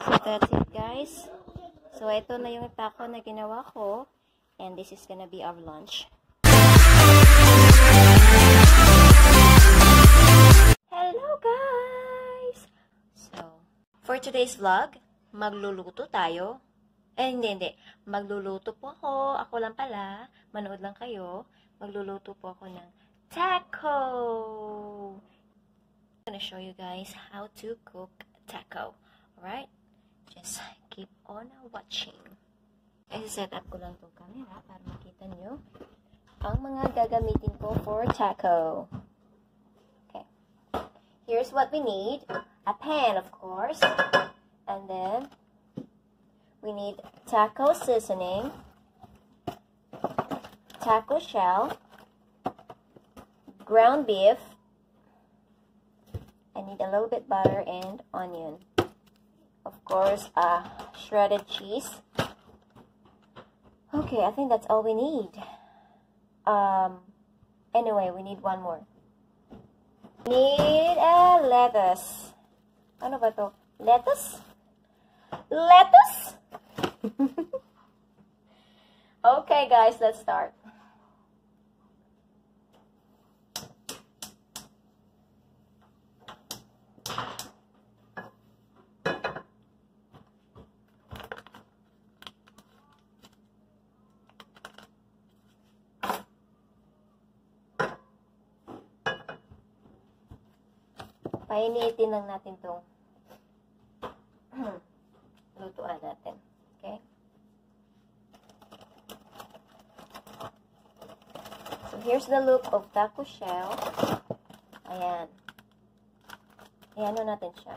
So that's it, guys. So ito na yung taco na ginawa ko. And this is gonna be our lunch. Hello, guys! So, for today's vlog, magluluto tayo. Hindi. Magluluto po ako. Ako lang pala. Manood lang kayo. Magluluto po ako ng taco. I'm gonna show you guys how to cook taco. Alright? Just keep on watching. I-set up ko lang itong camera para makita nyo ang mga gagamitin ko for taco. Okay. Here's what we need. A pan, of course. And then, we need taco seasoning, taco shell, ground beef. I need a little bit butter and onion. Of course, shredded cheese. Okay, I think that's all we need. Anyway, we need one more. Need a lettuce. Ano ba to? Lettuce? Lettuce? Okay, guys, let's start. Painitin lang natin itong lutuan natin. Okay? So, here's the look of taco shell. Ayan. Ayan natin siya.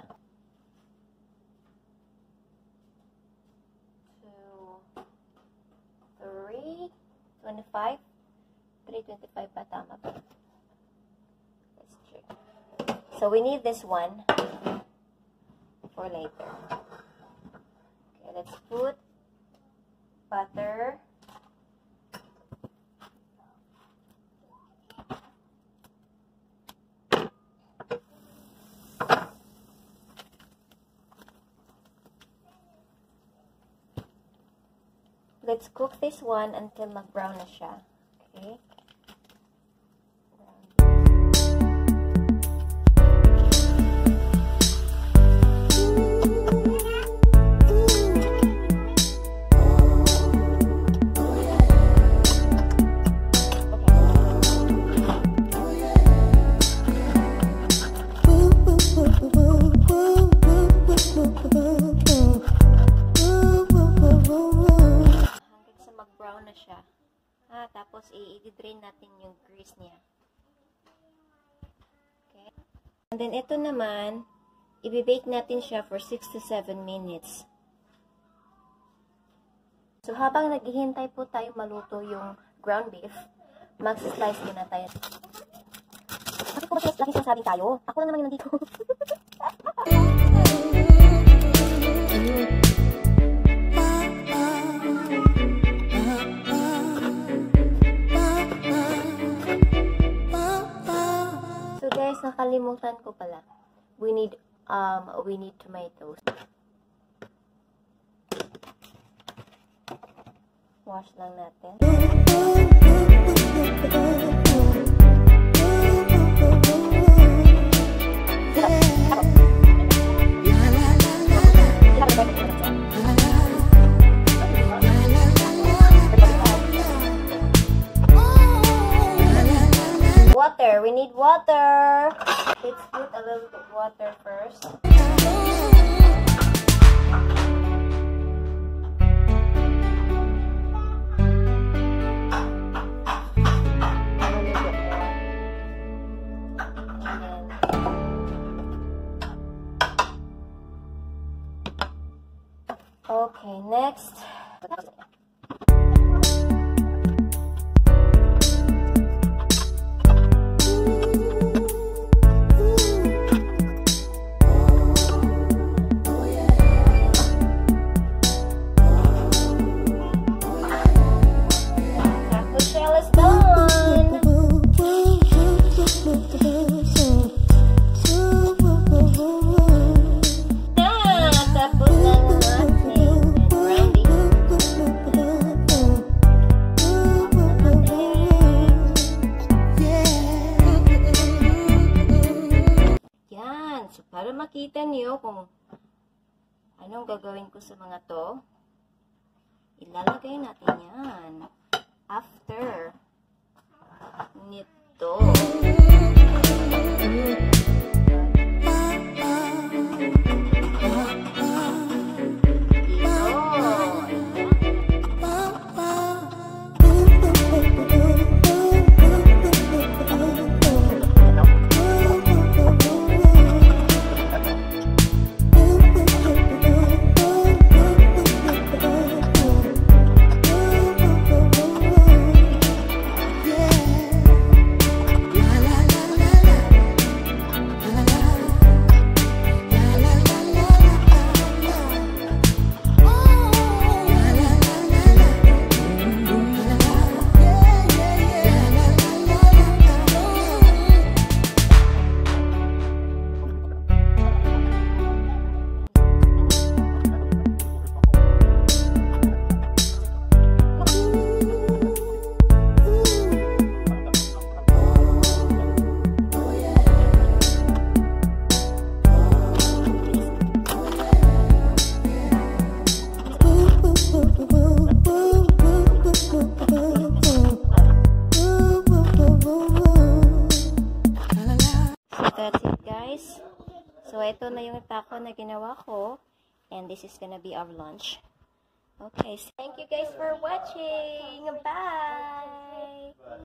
325. 325 pa, tama ba? Let's check. So, we need this one for later. Okay, let's put butter. Let's cook this one until mag-brown na siya. Okay? Tapos, i-drain natin yung grease niya. Okay. And then, ito naman, i-bake natin siya for 6 to 7 minutes. So, habang naghihintay po tayo maluto yung ground beef, mag-slice din na tayo. Bakit ko ba lagi sinasabing tayo? Ako lang naman yung nandito. Guys, nakalimutan ko pala. We need tomatoes. Wash lang natin. Water. We need water. Let's put a little bit of water first. Okay, next. Tapos na nyo kung anong gagawin ko sa mga to. Ilalagay natin yan after nito. That's it, guys. So, ito na yung taco na ginawa ko. And this is gonna be our lunch. Okay, so thank you guys for watching. Bye!